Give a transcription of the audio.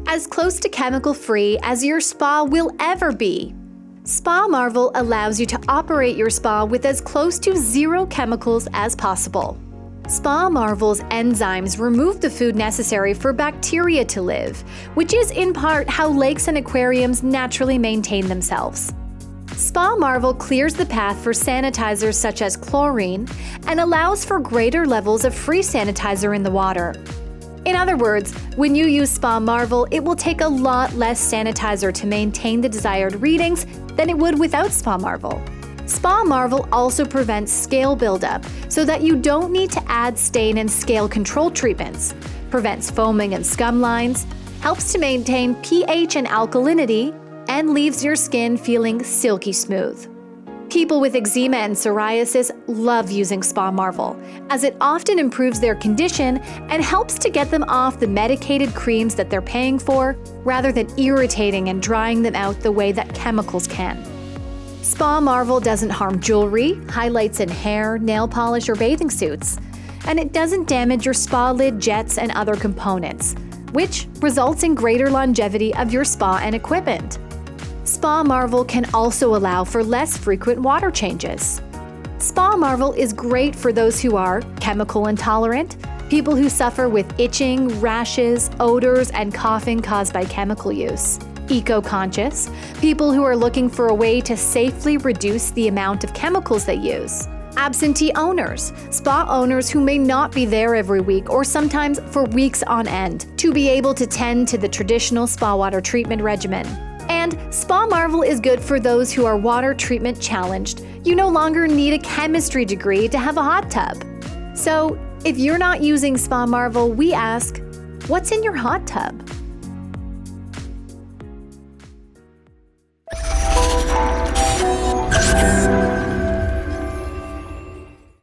as close to chemical-free as your spa will ever be. Spa Marvel allows you to operate your spa with as close to zero chemicals as possible. Spa Marvel's enzymes remove the food necessary for bacteria to live, which is in part how lakes and aquariums naturally maintain themselves. Spa Marvel clears the path for sanitizers such as chlorine and allows for greater levels of free sanitizer in the water. In other words, when you use Spa Marvel, it will take a lot less sanitizer to maintain the desired readings than it would without Spa Marvel. Spa Marvel also prevents scale buildup so that you don't need to add stain and scale control treatments, prevents foaming and scum lines, helps to maintain pH and alkalinity, and leaves your skin feeling silky smooth. People with eczema and psoriasis love using Spa Marvel, as it often improves their condition and helps to get them off the medicated creams that they're paying for, rather than irritating and drying them out the way that chemicals can. Spa Marvel doesn't harm jewelry, highlights in hair, nail polish, or bathing suits, and it doesn't damage your spa lid, jets, and other components, which results in greater longevity of your spa and equipment. Spa Marvel can also allow for less frequent water changes. Spa Marvel is great for those who are chemical intolerant, people who suffer with itching, rashes, odors, and coughing caused by chemical use, eco-conscious, people who are looking for a way to safely reduce the amount of chemicals they use, absentee owners, spa owners who may not be there every week or sometimes for weeks on end to be able to tend to the traditional spa water treatment regimen. And Spa Marvel is good for those who are water treatment challenged. You no longer need a chemistry degree to have a hot tub. So, if you're not using Spa Marvel, we ask, what's in your hot tub?